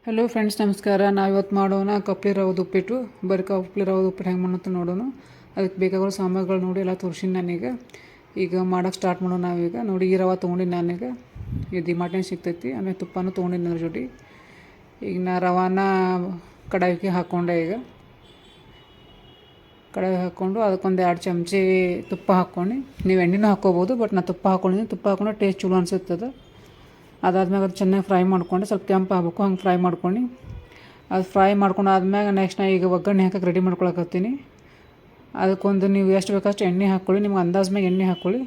Hello friends, ನಮಸ್ಕಾರ. ನಾವಿವತ್ತು ಮಾಡೋಣ ಕಪ್ಲಿ ರವದ ಉಪ್ಪಿಟ್ಟು. ಬರೀ ಕಪ್ಲಿ ರವದ ಉಪ್ಪಿಟ್ಟು ಹೆಂಗೆ ಮಾಡೋಣ ನೋಡೋಣ. ಅದಕ್ಕೆ ಬೇಕಾಗಿರೋ ಸಾಮಗ್ರಿಗಳು ನೋಡಿ ಎಲ್ಲ ತೋರಿಸಿನಿ ನಾನೀಗ. ಈಗ ಮಾಡೋಕ್ಕೆ ಸ್ಟಾರ್ಟ್ ಮಾಡೋಣ ನಾವೀಗ. ನೋಡಿ, ಈ ರವೆ ತೊಗೊಂಡಿನಿ ನಾನೀಗ. ಇದು ಡಿಮಾರ್ಟ್ನಾಗ ಸಿಗ್ತೈತಿ. ಆಮೇಲೆ ತುಪ್ಪನೂ ತೊಗೊಂಡಿನಿ ಅದ್ರ ಜೊತೆ. ಈಗ ನಾ ರವಾನ ಕಡಾಯಿಗೆ ಹಾಕ್ಕೊಂಡೆ. ಈಗ ಕಡಾಯಿಗೆ ಹಾಕ್ಕೊಂಡು ಅದಕ್ಕೊಂದು 2 ಚಮಚಿ ತುಪ್ಪ ಹಾಕ್ಕೊಂಡು, ನೀವು ಎಣ್ಣೆನೂ ಹಾಕ್ಕೋಬೋದು. ಬಟ್ ನಾನು ತುಪ್ಪ ಹಾಕ್ಕೊಂಡಿದ್ದೀನಿ. ತುಪ್ಪ ಹಾಕ್ಕೊಂಡ್ರೆ ಟೇಸ್ಟ್ ಚಲೋ ಅನಿಸುತ್ತದೆ. ಅದಾದ್ಮೇಲೆ ಅದು ಚೆನ್ನಾಗಿ ಫ್ರೈ ಮಾಡ್ಕೊಂಡು, ಸ್ವಲ್ಪ ಕೆಂಪು ಆಗ್ಬೇಕು ಹಂಗೆ ಫ್ರೈ ಮಾಡ್ಕೊಂಡು, ಅದು ಫ್ರೈ ಮಾಡ್ಕೊಂಡು ಆದ್ಮೇಲೆ ನೆಕ್ಸ್ಟ್ ನಾ ಈಗ ಒಗ್ಗರಣೆ ಹಾಕಕ್ಕೆ ರೆಡಿ ಮಾಡ್ಕೊಳಕತ್ತೀನಿ. ಅದಕ್ಕೊಂದು ನೀವು ಎಷ್ಟು ಬೇಕಷ್ಟು ಎಣ್ಣೆ ಹಾಕ್ಕೊಳ್ಳಿ. ನಿಮ್ಗೆ ಅಂದಾಜು ಮ್ಯಾಗ ಎಣ್ಣೆ ಹಾಕ್ಕೊಳ್ಳಿ.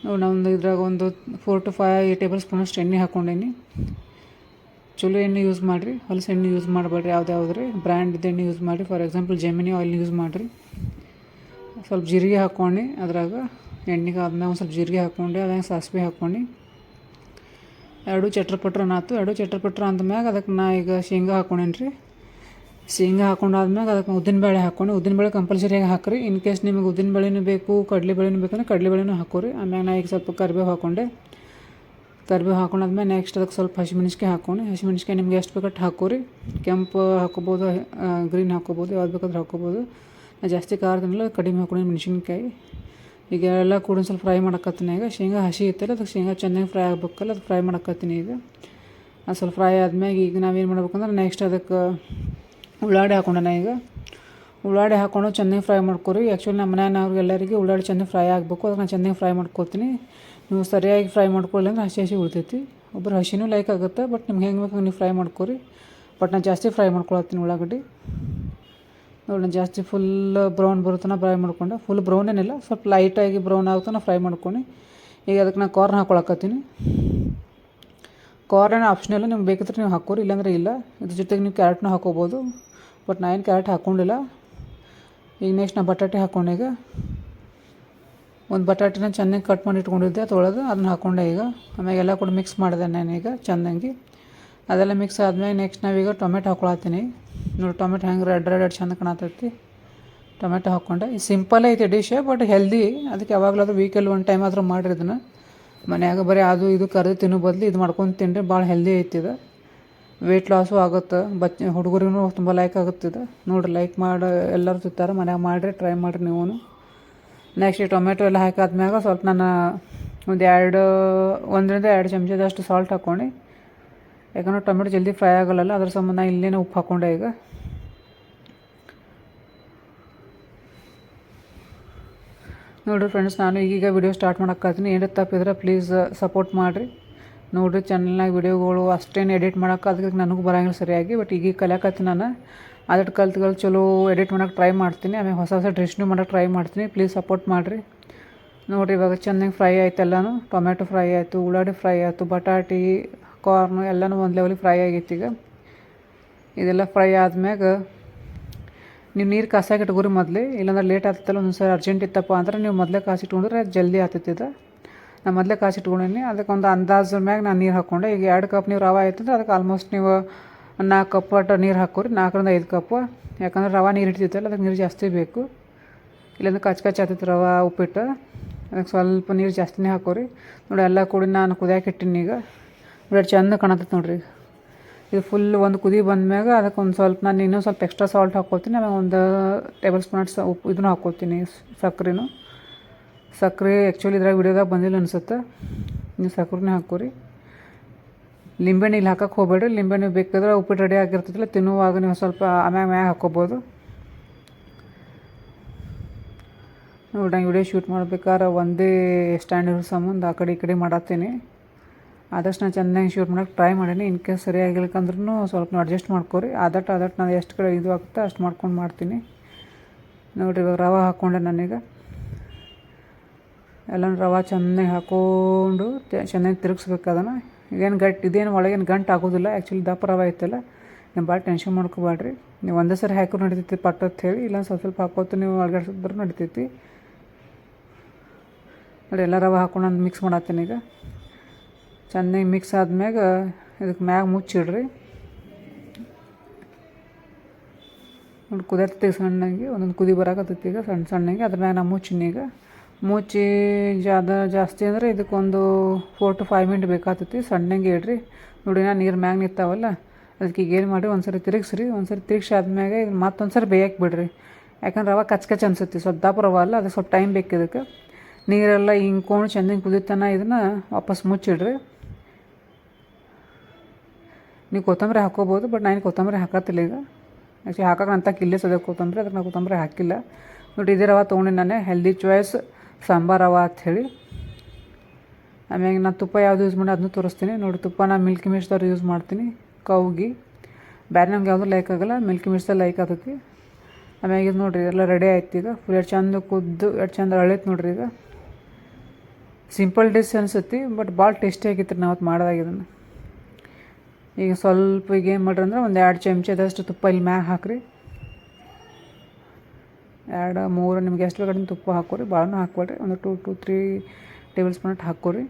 ನೋಡಿ, ನಾನು ಇದ್ರಾಗ ಒಂದು 4 to 5 ಟೇಬಲ್ ಸ್ಪೂನಷ್ಟು ಎಣ್ಣೆ ಹಾಕ್ಕೊಂಡೀನಿ. ಚಲೋ ಎಣ್ಣೆ ಯೂಸ್ ಮಾಡಿರಿ, ಹೊಲಸು ಎಣ್ಣೆ ಯೂಸ್ ಮಾಡಬೇಡ್ರಿ. ಯಾವುದ್ರಿ ಬ್ರ್ಯಾಂಡ್ ಎಣ್ಣೆ ಯೂಸ್ ಮಾಡಿರಿ. For example gemini oil use ಮಾಡಿರಿ. ಸ್ವಲ್ಪ ಜೀರಿಗೆ ಹಾಕ್ಕೊಂಡು ಅದ್ರಾಗ ಎಣ್ಣೆಗೆ ಆದ್ಮೇಲೆ ಒಂದು ಸ್ವಲ್ಪ ಜೀರಿಗೆ ಹಾಕ್ಕೊಂಡು, ಅದಾಗ ಸಾಸಿವೆ ಹಾಕ್ಕೊಂಡು, 2 ಚಟ್ರಪಟ್ರ ನಾತು. 2 ಚಟ್ರಪಟ್ರ ಅಂದಮ್ಯಾಗ ಅದಕ್ಕೆ ನಾ ಈಗ ಶೇಂಗಾ ಹಾಕ್ಕೊಂಡೇನಿ ರೀ. ಶೇಂಗಾ ಹಾಕ್ಕೊಂಡಾದ್ಮ್ಯಾಗ ಅದಕ್ಕೆ ಉದ್ದಿನಬೇಳೆ ಹಾಕ್ಕೊಂಡು, ಉದ್ದಿನಬೇಳೆ ಕಂಪಲ್ಸರಿಯಾಗಿ ಹಾಕಿರಿ. ಇನ್ ಕೇಸ್ ನಿಮಗೆ ಉದ್ದಿನಬೇಳೆನೂ ಬೇಕು, ಕಡಲೆಬೇಳೆನೂ ಬೇಕಂದ್ರೆ ಕಡಲೆಬೇಳೆನೂ ಹಾಕೋರಿ. ಆಮ್ಯಾಗ ನಾ ಈಗ ಸ್ವಲ್ಪ ಕರಿಬೇವು ಹಾಕ್ಕೊಂಡೆ. ಕರಿಬೇವು ಹಾಕೊಂಡಾದ್ಮೇಲೆ ನೆಕ್ಸ್ಟ್ ಅದಕ್ಕೆ ಸ್ವಲ್ಪ ಹಸಿಮೆಣ್ಸಿಕಾಯಿ ಹಾಕ್ಕೊಂಡು, ಹಸಿಮೆಣ್ಸಿಕಾಯಿ ನಿಮ್ಗೆ ಎಷ್ಟು ಬೇಕಟ್ಟು ಹಾಕೋರಿ. ಕೆಂಪು ಹಾಕೋಬೋದು, ಗ್ರೀನ್ ಹಾಕೋಬೋದು, ಯಾವ್ದು ಬೇಕಾದ್ರೆ ಹಾಕೋಬೋದು. ನಾ ಜಾಸ್ತಿ ಖಾರದನ್ನೆಲ್ಲ ಕಡಿಮೆ ಹಾಕೊಂಡು ಮೆಣಸಿನ್ಕಾಯಿ. ಈಗ ಎಲ್ಲ ಕೂಡ ಸ್ವಲ್ಪ ಫ್ರೈ ಮಾಡಕತ್ತೀನಿ. ಈಗ ಶೇಂಗಾ ಹಸಿ ಇತ್ತಲ್ಲ, ಅದಕ್ಕೆ ಶೇಂಗಾ ಚೆನ್ನಾಗಿ ಫ್ರೈ ಆಗ್ಬೇಕಲ್ಲ, ಅದು ಫ್ರೈ ಮಾಡಕತ್ತೀನಿ. ಈಗ ಅದು ಸ್ವಲ್ಪ ಫ್ರೈ ಆದ್ಮೇಲೆ ಈಗ ನಾವೇನು ಮಾಡ್ಬೇಕಂದ್ರೆ ನೆಕ್ಸ್ಟ್ ಅದಕ್ಕೆ ಉಳ್ಳಾಗಡ್ಡಿ ಹಾಕೊಂಡೆ. ಈಗ ಉಳ್ಳಾಗಡ್ಡಿ ಹಾಕ್ಕೊಂಡು ಚೆನ್ನಾಗಿ ಫ್ರೈ ಮಾಡ್ಕೊರಿ. ಆ್ಯಕ್ಚುಲಿ ನಮ್ಮ ಮನೆಯವ್ರಿಗೆ ಎಲ್ಲರಿಗೆ ಉಳ್ಳಾಗಡ್ಡಿ ಚೆನ್ನಾಗಿ ಫ್ರೈ ಆಗಬೇಕು. ಅದಕ್ಕೆ ನಾನು ಚೆನ್ನಾಗಿ ಫ್ರೈ ಮಾಡ್ಕೊತೀನಿ. ನೀವು ಸರಿಯಾಗಿ ಫ್ರೈ ಮಾಡ್ಕೊಳ್ಳಿ ಅಂದ್ರೆ ಹಸಿ ಉಳಿತೈತಿ. ಒಬ್ಬರು ಹಸಿನೂ ಲೈಕ್ ಆಗುತ್ತೆ, ಬಟ್ ನಿಮ್ಗೆ ಹೆಂಗೆ ಬೇಕು ನೀವು ಫ್ರೈ ಮಾಡ್ಕೊರಿ. ಬಟ್ ನಾನು ಜಾಸ್ತಿ ಫ್ರೈ ಮಾಡ್ಕೊಳತ್ತೀನಿ ಉಳ್ಳಾಗಡ್ಡಿ. ನೋಡಿ, ನಾನು ಜಾಸ್ತಿ ಫುಲ್ ಬ್ರೌನ್ ಬರುತ್ತನ ಫ್ರೈ ಮಾಡ್ಕೊಂಡು, ಫುಲ್ ಬ್ರೌನ್ ಏನಿಲ್ಲ, ಸ್ವಲ್ಪ ಲೈಟಾಗಿ ಬ್ರೌನ್ ಆಗುತ್ತಾನ ಫ್ರೈ ಮಾಡ್ಕೊಂಡು, ಈಗ ಅದಕ್ಕೆ ನಾನು ಕಾರ್ನ್ ಹಾಕೊಳಕತ್ತೀನಿ. ಕಾರ್ನ್ ಆಪ್ಷನಲ್ಲ, ನಿಮ್ಗೆ ಬೇಕಿದ್ರೆ ನೀವು ಹಾಕೋರಿ, ಇಲ್ಲಾಂದ್ರೆ ಇಲ್ಲ. ಇದ್ರ ಜೊತೆಗೆ ನೀವು ಕ್ಯಾರೆಟ್ನೂ ಹಾಕೋಬೋದು, ಬಟ್ ನಾನು ಏನು ಕ್ಯಾರೆಟ್ ಹಾಕ್ಕೊಂಡಿಲ್ಲ. ಈಗ ನೆಕ್ಸ್ಟ್ ನಾನು ಬಟಾಟೆ ಹಾಕ್ಕೊಂಡೆ. ಈಗ ಒಂದು ಬಟಾಟೆನ ಚೆನ್ನಾಗಿ ಕಟ್ ಮಾಡಿ ಇಟ್ಕೊಂಡಿದ್ದೆ ತೊಳೆದು, ಅದನ್ನ ಹಾಕ್ಕೊಂಡೆ. ಈಗ ಆಮೇಲೆ ಎಲ್ಲ ಕೂಡ ಮಿಕ್ಸ್ ಮಾಡಿದೆ ನಾನೀಗ ಚೆನ್ನಾಗಿ. ಅದೆಲ್ಲ ಮಿಕ್ಸ್ ಆದಮೇಲೆ ನೆಕ್ಸ್ಟ್ ನಾವೀಗ ಟೊಮೆಟೊ ಹಾಕ್ಕೊಳತ್ತೀನಿ. ನೋಡಿ, ಟೊಮೆಟೊ ಹೆಂಗೆ ರೆಡ್ ಚಂದ ಕಾಣತೈತಿ. ಟೊಮೆಟೊ ಹಾಕ್ಕೊಂಡೆ. ಇದು ಸಿಂಪಲ್ ಐತಿ ಡಿಶ್, ಬಟ್ ಹೆಲ್ದಿ. ಅದಕ್ಕೆ ಯಾವಾಗಲಾದ್ರೂ ವೀಕಲ್ಲಿ 1 ಟೈಮ್ ಆದರೂ ಮಾಡಿರಿ ಇದನ್ನು. ಮನ್ಯಾಗ ಬರೀ ಅದು ಇದು ಕರೆದು ತಿನ್ನೋ ಬದಲು ಇದು ಮಾಡ್ಕೊಂಡು ತಿನ್ನಿರಿ, ಭಾಳ ಹೆಲ್ದಿ ಐತಿ ಇದು. ವೆಯ್ಟ್ ಲಾಸು ಆಗುತ್ತೆ. ಹುಡುಗರಿಗೂ ತುಂಬ ಲೈಕ್ ಆಗುತ್ತೆ ಇದು. ನೋಡಿರಿ, ಲೈಕ್ ಮಾಡಿ ಎಲ್ಲರೂ ತಿಂತಾರೆ. ಮನ್ಯಾಗ ಮಾಡಿರಿ, ಟ್ರೈ ಮಾಡಿರಿ ನೀವು. ನೆಕ್ಸ್ಟ್ ಈ ಟೊಮೆಟೊ ಎಲ್ಲ ಹಾಕಾದ್ಮ್ಯಾಗ ಸ್ವಲ್ಪ ನಾನು ಒಂದು 1ರಿಂದ 2 ಚಮಚದಷ್ಟು ಸಾಲ್ಟ್ ಹಾಕ್ಕೊಂಡು, ಯಾಕಂದ್ರೆ ಟೊಮೆಟೊ ಜಲ್ದಿ ಫ್ರೈ ಆಗೋಲ್ಲ, ಅದ್ರ ಸಂಬಂಧ ನಾನು ಇಲ್ಲೇನೆ ಉಪ್ಪು ಹಾಕ್ಕೊಂಡೆ. ಈಗ ನೋಡಿರಿ ಫ್ರೆಂಡ್ಸ್, ನಾನು ಈಗೀಗ ವಿಡಿಯೋ ಸ್ಟಾರ್ಟ್ ಮಾಡೋಕ್ಕಾಗ್ತೀನಿ. ಏನಾರು ತಪ್ಪಿದ್ರೆ ಪ್ಲೀಸ್ ಸಪೋರ್ಟ್ ಮಾಡಿರಿ. ನೋಡಿರಿ, ಚಾನಲ್ನಾಗ ವಿಡಿಯೋಗಳು ಅಷ್ಟೇನು ಎಡಿಟ್ ಮಾಡೋಕೆ ಅದಕ್ಕೆ ನನಗೂ ಬರೋಂಗಿಲ್ಲ ಸರಿಯಾಗಿ. ಬಟ್ ಈಗ ಕಲಿಯಾಕತ್ತೀನಿ ನಾನು. ಅದಕ್ಕೆ ಕಲ್ತ್ಗಳು ಚಲೋ ಎಡಿಟ್ ಮಾಡೋಕೆ ಟ್ರೈ ಮಾಡ್ತೀನಿ. ಆಮೇಲೆ ಹೊಸ ಡ್ರೆಸ್ನೂ ಮಾಡೋಕೆ ಟ್ರೈ ಮಾಡ್ತೀನಿ. ಪ್ಲೀಸ್ ಸಪೋರ್ಟ್ ಮಾಡಿರಿ. ನೋಡಿರಿ, ಇವಾಗ ಚೆನ್ನಾಗಿ ಫ್ರೈ ಆಯ್ತು ಎಲ್ಲನೂ. ಟೊಮೆಟೊ ಫ್ರೈ ಆಯಿತು, ಉಳ್ಳಾಗಡ್ಡಿ ಫ್ರೈ ಆಯಿತು, ಬಟಾಟಿ, ಕಾರ್ನು ಎಲ್ಲನೂ ಒಂದು ಲೆವೆಲಿಗೆ ಫ್ರೈ ಆಗೈತಿ. ಈಗ ಇದೆಲ್ಲ ಫ್ರೈ ಆದ್ಮ್ಯಾಗ ನೀವು ನೀರು ಕಾಸಾಗಿ ಇಟ್ಕೊರಿ ಮೊದಲೇ, ಇಲ್ಲಾಂದ್ರೆ ಲೇಟ್ ಆಗ್ತೈತಲ್ಲ. ಒಂದು ಸಾರಿ ಅರ್ಜೆಂಟ್ ಇತ್ತಪ್ಪ ಅಂದ್ರೆ ನೀವು ಮೊದಲೇ ಕಾಸಿಟ್ಕೊಂಡ್ರೆ ಜಲ್ದಿ ಆಗ್ತೈತಿದೆ. ನಾನು ಮೊದಲೇ ಕಾಸಿಟ್ಕೊಂಡೀನಿ. ಅದಕ್ಕೆ ಒಂದು ಅಂದಾಜು ಮ್ಯಾಗ ನಾನು ನೀರು ಹಾಕ್ಕೊಂಡೆ. ಈಗ 2 ಕಪ್ ನೀವು ರವೆ ಆಯ್ತಂದ್ರೆ ಅದಕ್ಕೆ ಆಲ್ಮೋಸ್ಟ್ ನೀವು 4 ಕಪ್ ಅಷ್ಟು ನೀರು ಹಾಕೋರಿ. 4ರಿಂದ 5 ಕಪ್. ಯಾಕಂದ್ರೆ ರವೆ ನೀರು ಇಡ್ತಿತ್ತಲ್ಲ, ಅದಕ್ಕೆ ನೀರು ಜಾಸ್ತಿ ಬೇಕು. ಇಲ್ಲಾಂದ್ರೆ ಕಚ್ ಆಗ್ತೈತಿ ರವೆ ಉಪ್ಪಿಟ್ಟು. ಅದಕ್ಕೆ ಸ್ವಲ್ಪ ನೀರು ಜಾಸ್ತಿನೇ ಹಾಕೋರಿ. ನೋಡಿ, ಎಲ್ಲ ಕೂಡಿ ನಾನು ಕುದಿಯಾಕೆ ಇಟ್ಟಿನಿ. ಈಗ ನೋಡಿ, ಚೆಂದ ಕಾಣತೈತೆ ನೋಡಿರಿ. ಇದು ಫುಲ್ ಒಂದು ಕುದಿ ಬಂದಮ್ಯಾಗ ಅದಕ್ಕೆ ಒಂದು ಸ್ವಲ್ಪ ನಾನು ಇನ್ನೊಂದು ಸ್ವಲ್ಪ ಎಕ್ಸ್ಟ್ರಾ ಸಾಲ್ಟ್ ಹಾಕ್ಕೊತೀನಿ. ಆಮೇಲೆ 1 ಟೇಬಲ್ ಸ್ಪೂನ್ ಉಪ್ಪು ಇದನ್ನು ಹಾಕ್ಕೊತೀನಿ, ಸಕ್ಕರೆ ಆ್ಯಕ್ಚುಲಿ ಇದ್ರಾಗ ವಿಡಿಯೋದಾಗ ಬಂದಿಲ್ಲ ಅನ್ಸುತ್ತೆ. ನೀವು ಸಕ್ಕರೆನೇ ಹಾಕೋರಿ. ಲಿಂಬೆಹಣ್ಣು ಇಲ್ಲಿ ಹಾಕಕ್ಕೆ ಹೋಗ್ಬೇಡ್ರಿ. ಲಿಂಬೆಹಣ್ಣು ಬೇಕಾದ್ರೆ ಉಪ್ಪಿಟ್ಟು ರೆಡಿ ಆಗಿರ್ತೈತಿಲ್ಲ, ತಿನ್ನುವಾಗ ನೀವು ಸ್ವಲ್ಪ ಮ್ಯಾಗ ಹಾಕ್ಕೋಬೋದು. ನೋಡಿ, ನಾನು ವಿಡಿಯೋ ಶೂಟ್ ಮಾಡ್ಬೇಕಾದ್ರೆ ಒಂದೇ ಸ್ಟ್ಯಾಂಡ್ ಇರೋ ಸಂಬಂಧ ಆ ಕಡೆ ಈ ಕಡೆ ಮಾಡತ್ತೀನಿ. ಆದಷ್ಟು ನಾನು ಚೆನ್ನಾಗಿ ಶೂಟ್ ಮಾಡೋಕ್ಕೆ ಟ್ರೈ ಮಾಡೀನಿ. ಇನ್ ಕೇಸ್ ಸರಿಯಾಗಿಲ್ಲಕಂದ್ರೂ ಸ್ವಲ್ಪ ಅಡ್ಜಸ್ಟ್ ಮಾಡ್ಕೊರಿ. ಆದಟ್ಟು ನಾನು ಎಷ್ಟು ಕಡೆ ಇದು ಆಗುತ್ತೆ ಅಷ್ಟು ಮಾಡ್ಕೊಂಡು ಮಾಡ್ತೀನಿ. ನೋಡಿರಿ, ಇವಾಗ ರವೆ ಹಾಕ್ಕೊಂಡೆ ನಾನೀಗ. ಎಲ್ಲ ರವೆ ಚೆನ್ನಾಗಿ ಹಾಕ್ಕೊಂಡು ಚೆನ್ನಾಗಿ ತಿರುಗಿಸ್ಬೇಕು ಅದನ್ನು. ಇದೇನು ಇದೇನು ಒಳಗೇನು ಗಂಟು ಆಗೋದಿಲ್ಲ. ಆ್ಯಕ್ಚುಲಿ ದಪ್ಪ ರವೆ ಐತಲ್ಲ, ನೀವು ಭಾಳ ಟೆನ್ಷನ್ ಮಾಡ್ಕೋಬೇಡ್ರಿ. ನೀವು ಒಂದೇ ಸರಿ ಹಾಕೋ ನಡಿತೈತಿ ಪಟ್ಟಂತ ಹೇಳಿ, ಇಲ್ಲ ಸ್ವಲ್ಪ ಹಾಕೋತು ನೀವು ಒಳಗಡೆ ನಡಿತೈತಿ. ನೋಡಿ, ಎಲ್ಲ ರವೆ ಹಾಕ್ಕೊಂಡು ನಾನು ಮಿಕ್ಸ್ ಮಾಡತ್ತೀನಿ. ಈಗ ಚೆನ್ನಾಗಿ ಮಿಕ್ಸ್ ಆದ್ಮ್ಯಾಗ ಇದಕ್ಕೆ ಮ್ಯಾಗ ಮುಚ್ಚಿಡ್ರಿ. ನೋಡಿ, ಕುದಿಯತ್ತೈತಿ ಸಣ್ಣಗೆ, ಒಂದೊಂದು ಕುದಿ ಬರಾಕತ್ತೈತಿ. ಈಗ ಸಣ್ಣಗೆ ಅದ್ರ ಮ್ಯಾಗ ನಾನು ಮುಚ್ಚಿನಿ. ಈಗ ಮುಚ್ಚಿ ಜಾಸ್ತಿ ಅಂದರೆ ಇದಕ್ಕೊಂದು 4 to 5 ಮಿನಿಟ್ ಬೇಕಾಗ್ತೈತಿ. ಸಣ್ಣಗೆ ಇಡ್ರಿ. ನೋಡಿ, ನಾನು ನೀರು ಮ್ಯಾಗ ನಿಂತಾವಲ್ಲ, ಅದಕ್ಕೆ ಈಗ ಏನು ಮಾಡಿರಿ ಒಂದು ಸರಿ ತಿರುಗಿಸ್ರಿ, ಒಂದು ಸರಿ ತಿರುಗಿಸಿ ಆದ್ಮೇಲೆ ಇದು ಮತ್ತೊಂದು ಸರಿ ಬೇಯಕ್ಕೆ ಬಿಡ್ರಿ. ಯಾಕಂದ್ರೆ ರವೆ ಕಚ್ ಅನ್ಸುತ್ತೆ, ಸ್ವಲ್ಪ ದಪ್ಪ ರವೆ ಅಲ್ಲ, ಅದಕ್ಕೆ ಸ್ವಲ್ಪ ಟೈಮ್ ಬೇಕು. ಇದಕ್ಕೆ ನೀರೆಲ್ಲ ಹಿಂಗ್ಕೊಂಡು ಚೆಂದ ಕುದಿತಾನ ಇದನ್ನು ವಾಪಸ್ ಮುಚ್ಚಿಡ್ರಿ. ನೀವು ಕೊತ್ತಂಬರಿ ಹಾಕ್ಕೋಬೋದು, ಬಟ್ ನಾನು ಕೊತ್ತಂಬರಿ ಹಾಕತ್ತಿಲ್ಲ ಈಗ. ಆ್ಯಕ್ಚುಲಿ ಹಾಕೋಕೆ ಅಂತ ಕಿಲ್ಲೇ ಸದ್ಯ ಕೊತ್ತಂಬರಿ, ಅದಕ್ಕೆ ನಾನು ಕೊತ್ತಂಬರಿ ಹಾಕಿಲ್ಲ. ನೋಡಿ ಇದೇ ರವೆ ತೊಗೊಂಡು ನಾನು ಹೆಲ್ದಿ ಚಾಯ್ಸ್ ಸಾಂಬಾರ್ ರವೆ ಅಂಥೇಳಿ. ಆಮ್ಯಾಗ ನಾನು ತುಪ್ಪ ಯಾವುದು ಯೂಸ್ ಮಾಡಿ ಅದನ್ನು ತೋರಿಸ್ತೀನಿ ನೋಡಿ. ತುಪ್ಪ ನಾನು ಮಿಲ್ಕಿ ಮಿಕ್ಸ್ದವ್ರು ಯೂಸ್ ಮಾಡ್ತೀನಿ, ಕೌಗಿ. ಬೇರೆ ನಮ್ಗೆ ಯಾವುದು ಲೈಕ್ ಆಗೋಲ್ಲ, ಮಿಲ್ಕಿ ಮಿಕ್ಸ್ದಲ್ಲಿ ಲೈಕ್ ಆತೈತಿ. ಆಮ್ಯಾಗ ಇದು ನೋಡಿರಿ ಎಲ್ಲ ರೆಡಿ ಆಯ್ತು ಈಗ. ಫುಲ್ ಎಷ್ಟು ಚಂದ ಕುದ್ದು ಎಷ್ಟು ಚಂದ ಅಳೈತೆ ನೋಡಿರಿ. ಈಗ ಸಿಂಪಲ್ ಡಿಶ್ ಅನ್ಸುತ್ತೆ, ಬಟ್ ಭಾಳ ಟೇಸ್ಟಿ ಆಗಿತ್ತು ನಾವು ಅವತ್ತು ಮಾಡಿದಾಗ ಇದನ್ನು. ಈಗ ಸ್ವಲ್ಪ ಈಗ ಏನು ಮಾಡ್ರಿ ಅಂದ್ರೆ ಒಂದು 2 ಚಮಚದಷ್ಟು ತುಪ್ಪ ಇಲ್ಲಿ ಮ್ಯಾಗ ಹಾಕಿರಿ. 2 3 ನಿಮ್ಗೆ ಎಷ್ಟು ಬೇಕಾದ್ರೆ ತುಪ್ಪ ಹಾಕೋರಿ, ಭಾಳನೂ ಹಾಕ್ಬೇಡ್ರಿ. ಒಂದು 2 to 3 ಟೇಬಲ್ ಸ್ಪೂನ್ ಹಾಕ್ಕೋರಿ.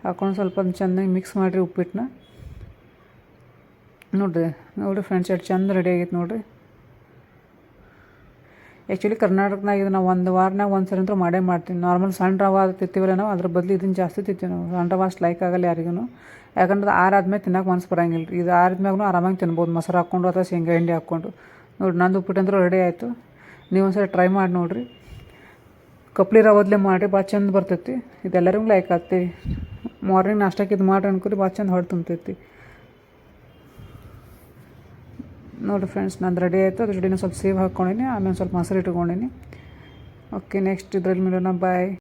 ಹಾಕ್ಕೊಂಡು ಸ್ವಲ್ಪ ಚೆನ್ನಾಗಿ ಮಿಕ್ಸ್ ಮಾಡಿರಿ ಉಪ್ಪಿಟ್ಟನ್ನ. ನೋಡಿರಿ ಫ್ರೆಂಡ್ಸ್ ಎಷ್ಟು ಚಂದ ರೆಡಿ ಆಗೈತೆ ನೋಡಿರಿ. ಆ್ಯಕ್ಚುಲಿ ಕರ್ನಾಟಕನಾಗ ಇದು ನಾವು ಒಂದು ವಾರನಾಗ ಒಂದು ಸರಿ ಅಂತೂ ಮಾಡೇ ಮಾಡ್ತೀನಿ. ನಾರ್ಮಲ್ ಸಣ್ಣ ರವೆ ತಿಂತೀವಲ್ಲ ನಾವು, ಅದ್ರ ಬದಲು ಇದನ್ನು ಜಾಸ್ತಿ ತಿಂತೀವಿ ನಾವು. ಸಣ್ಣ ರವೆ ಅಷ್ಟು ಲೈಕ್ ಆಗಲ್ಲ ಯಾರಿಗೂ, ಯಾಕಂದ್ರೆ ಆರಾದ್ಮೇಲೆ ತಿನ್ನೋಕೆ ಮನಸ್ಸು ಬರೋಂಗಿಲ್ಲ ರೀ. ಇದು ಆರಿದ್ಮ್ಯಾಗೂ ಆರಾಮಾಗಿ ತಿನ್ಬೋದು, ಮೊಸರು ಹಾಕ್ಕೊಂಡು ಅಥವಾ ಶೇಂಗಾ ಹಿಂಡಿ ಹಾಕ್ಕೊಂಡು. ನೋಡಿ ನಂದು ಉಪ್ಪಿಟ್ಟು ಅಂತೂ ರೆಡಿ ಆಯಿತು. ನೀವು ಒಂದ್ಸರಿ ಟ್ರೈ ಮಾಡಿ ನೋಡಿರಿ. ಕಪ್ಲಿ ರವದಲ್ಲೇ ಮಾಡಿರಿ, ಭಾಳ ಚಂದ ಬರ್ತೈತಿ. ಇದೆಲ್ಲರಿಗೂ ಲೈಕ್ ಆಗ್ತಿ. ಮಾರ್ನಿಂಗ್ ನಾಷ್ಟಕ್ಕೆ ಇದು ಮಾಡಿರಿ ಅನ್ಕೋರಿ, ಭಾಳ ಚಂದ ಹೊಡೆ ತುಂಬತೈತಿ. ನೋಡಿರಿ ಫ್ರೆಂಡ್ಸ್ ನಂದು ರೆಡಿ ಆಯಿತು. ಅದ್ರ ಜೊತೆ ಸ್ವಲ್ಪ ಸೇವ್ ಹಾಕ್ಕೊಂಡಿನಿ, ಆಮೇಲೆ ಸ್ವಲ್ಪ ಮೊಸರು ಇಟ್ಕೊಂಡಿನಿ. ಓಕೆ, ನೆಕ್ಸ್ಟ್ ಇದ್ರಲ್ಲಿ ಮಿಲೋಣ. ಬಾಯ್.